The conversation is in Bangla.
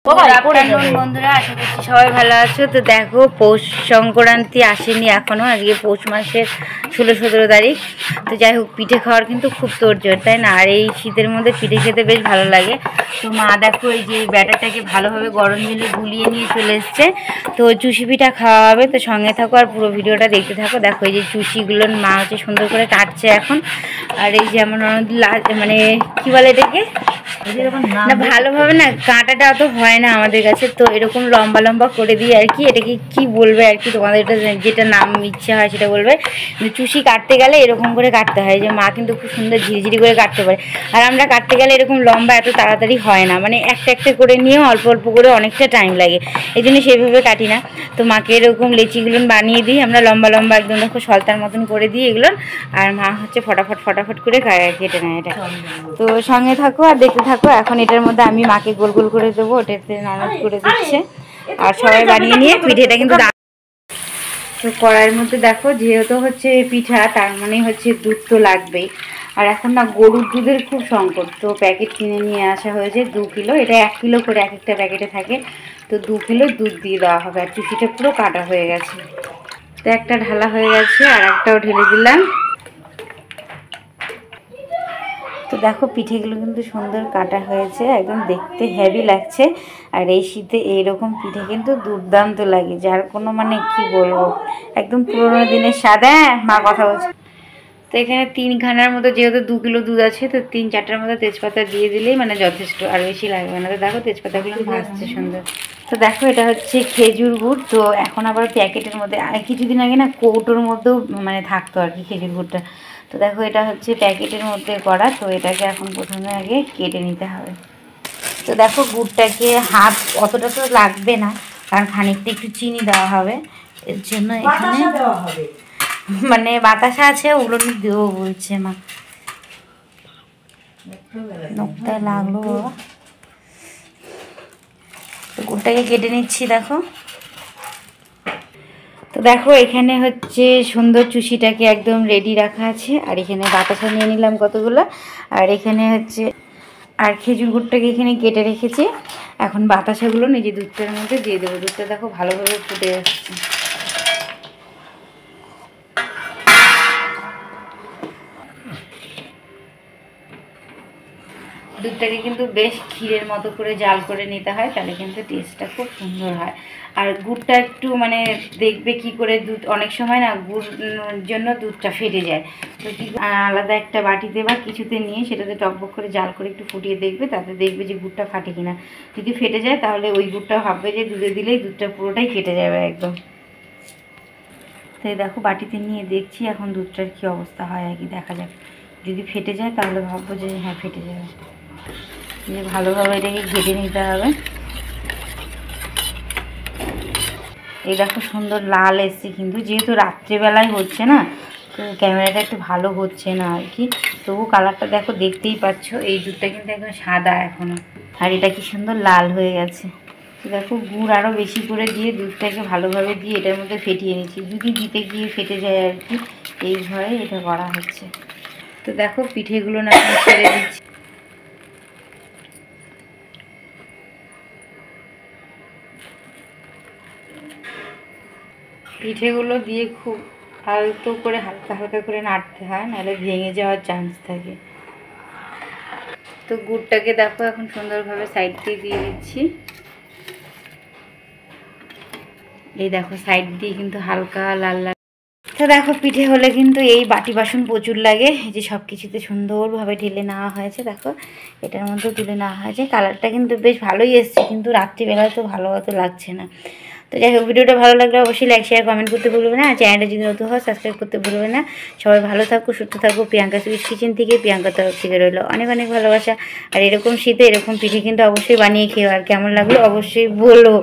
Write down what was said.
বন্ধুরা, আশা করছি সবাই ভালো আছো। তো দেখো, পৌষ সংক্রান্তি আসেনি এখনো, আজকে পৌষ মাসের 16-17 তারিখ। তো যাই হোক, পিঠে খাওয়ার কিন্তু খুব তোড়জোড়, তাই না? আর এই শীতের মধ্যে পিঠে খেতে বেশ ভালো লাগে। তো মা দেখো এই যে ব্যাটারটাকে ভালোভাবে গরম জলে গুলিয়ে নিয়ে চলে এসছে। তো চুষি পিঠা খাওয়া হবে, তো সঙ্গে থাকো আর পুরো ভিডিওটা দেখতে থাকো। দেখো এই যে চুষিগুলো মা হচ্ছে সুন্দর করে কাটছে এখন। আর এই যে আমার মানে কি বলে এটাকে, না ভালোভাবে না কাঁটাটা অত হয় না আমাদের কাছে, তো এরকম লম্বা লম্বা করে দিই আর কি। এটাকে কি বলবে আর কি, তোমাদের এটা যেটা নাম ইচ্ছা হয় সেটা বলবে। চুষি কাটতে গেলে এরকম করে কাটতে হয়, যে মা কিন্তু খুব সুন্দর ঝিরিঝিরি করে কাটতে পারে। আর আমরা কাটতে গেলে এরকম লম্বা এত তাড়াতাড়ি হয় না, মানে একটা একটা করে নিয়েও অল্প অল্প করে অনেকটা টাইম লাগে, এই জন্য সেইভাবে কাটি না। তো মাকে এরকম লেচিগুলো বানিয়ে দিই আমরা লম্বা লম্বা, একদম দেখো সলতার মতন করে দিই এগুলো। আর মা হচ্ছে ফটাফট ফটাফট করে কেটে নেয় এটা। তো সঙ্গে থাকো আর দেখতে থাকো। এখন এটার মধ্যে আমি মাকে গোল গোল করে দেবো, ওটাতে নরম করে দিচ্ছে। আর সবাই বানিয়ে নিয়ে পিঠেটা কিন্তু তো কড়াইয়ের মধ্যে দেখো, যেহেতু হচ্ছে পিঠা, তার মানে হচ্ছে দুধ তো লাগবেই। আর এখন না গরুর দুধের খুব সংকট, তো প্যাকেট কিনে নিয়ে আসা হয়েছে 2 কিলো। এটা 1 কিলো করে এক একটা প্যাকেটে থাকে, তো 2 কিলো দুধ দিয়ে দেওয়া হবে। আর চুষিটা পুরো কাটা হয়ে গেছে, তো একটা ঢালা হয়ে গেছে, আর একটাও ঢেলে দিলাম। তো দেখো পিঠেগুলো কিন্তু সুন্দর কাটা হয়েছে, একদম দেখতে হেভি লাগছে। আর এই শীতে এইরকম পিঠে কিন্তু দুর্দান্ত লাগে, যার কোনো মানে কি বলবো, একদম পুরোনো দিনের স্বাদ। মা কথা বলছে। তো এখানে 3খানার মতো, যেহেতু 2 কিলো দুধ আছে, তো 3-4টার মতো তেজপাতা দিয়ে দিলেই মানে যথেষ্ট, আর বেশি লাগবে না। তো দেখো তেজপাতাগুলো ভাজছে সুন্দর। তো দেখো এটা হচ্ছে খেজুর গুড়। তো এখন আবার প্যাকেটের মধ্যে, কিছুদিন আগে না কৌটোর মধ্যেও মানে থাকতো আর কি খেজুর গুড়টা। তো দেখো এটা হচ্ছে প্যাকেটের মধ্যে করা। তো এটাকে এখন প্রথমে আগে কেটে নিতে হবে। তো দেখো গুড়টাকে হাফ, অতটা তো লাগবে না, কারণ খানিকটা একটু চিনি দেওয়া হবে, এর জন্য এখানে মানে বাতাসা আছে, ওগুলো দেবো বলছে মা। নখটায় লাগলো বাবা। তো গুড়টাকে কেটে নিচ্ছি দেখো। তো দেখো এখানে হচ্ছে সুন্দর চুষিটাকে একদম রেডি রাখা আছে, আর এখানে বাতাসা নিয়ে নিলাম কতগুলো, আর এখানে হচ্ছে আর খেজুর গুড়টাকে এখানে কেটে রেখেছি। এখন বাতাসাগুলো নিজে দুধটার মধ্যে দিয়ে দেবো। দুধটা দেখো ভালোভাবে ফুটে যাচ্ছে। দুধটাকে কিন্তু বেশ ক্ষীরের মতো করে জাল করে নিতে হয়, তাহলে কিন্তু টেস্টটা খুব সুন্দর হয়। আর গুড়টা একটু মানে দেখবে কি করে, দুধ অনেক সময় না গুড় জন্য দুধটা ফেটে যায়। তো কি আলাদা একটা বাটিতে বা কিছুতে নিয়ে সেটাতে টকবক করে জাল করে একটু ফুটিয়ে দেখবে, তাতে দেখবে যে গুড়টা ফাটে কিনা। যদি ফেটে যায় তাহলে ওই গুড়টা ভাববে যে দুধে দিলেই দুধটা পুরোটাই ফেটে যাবে একদম। তো দেখো বাটিতে নিয়ে দেখছি এখন দুধটার কি অবস্থা হয় আর কি, দেখা যাক। যদি ফেটে যায় তাহলে ভাববো যে হ্যাঁ ফেটে যাবে। ভালোভাবে এটাকে ঘেটে নিতে হবে। এই দেখো সুন্দর লাল এসছে, কিন্তু যেহেতু রাত্রেবেলায় হচ্ছে না, তো ক্যামেরাটা একটু ভালো হচ্ছে না আর কি। তবু কালারটা দেখো, দেখতেই পাচ্ছ এই দুধটা কিন্তু একদম সাদা এখনো, আর এটা কি সুন্দর লাল হয়ে গেছে। তো দেখো গুড় আরও বেশি করে দিয়ে দুধটাকে ভালোভাবে দিয়ে এটার মধ্যে ফেটিয়ে নিচ্ছি, যদি দিতে গিয়ে ফেটে যায় আর কি, এই ভয়ে এটা করা হচ্ছে। তো দেখো পিঠেগুলো না ছেড়ে দিচ্ছি। পিঠেগুলো দিয়ে খুব আলতো করে হালকা হালকা করে নাড়তে হয়, নাহলে ভেঙে যাওয়ার চান্স থাকে। তো গুড়টাকে দেখো এখন সুন্দরভাবে সাইড দিয়ে দিচ্ছি। এই দেখো সাইড দিয়ে কিন্তু হালকা লাল লাল। তো দেখো পিঠে হলে কিন্তু এই বাটি বাসন প্রচুর লাগে, এই যে সব কিছুতে সুন্দরভাবে ঢেলে নেওয়া হয়েছে। দেখো এটার মধ্যে তুলে নেওয়া হয়েছে, কালারটা কিন্তু বেশ ভালোই এসছে, কিন্তু রাত্রিবেলায় তো ভালো অত লাগছে না। তো যাই হোক, ভিডিওটা ভালো লাগলে অবশ্যই লাইক শেয়ার কমেন্ট করতে ভুলবে না, আর চ্যানেলটা যদি নতুন হয় সাবস্ক্রাইব করতে ভুলবে না। সবাই ভালো থাকো, সুস্থ থাকো। প্রিয়াঙ্কা সুইট কিচেন থেকে, প্রিয়াঙ্কার তরফ থেকে রইল অনেক অনেক ভালোবাসা। আর এরকম শীতে এরকম পিঠে কিন্তু অবশ্যই বানিয়ে খেও, আর কেমন লাগলো অবশ্যই বলো।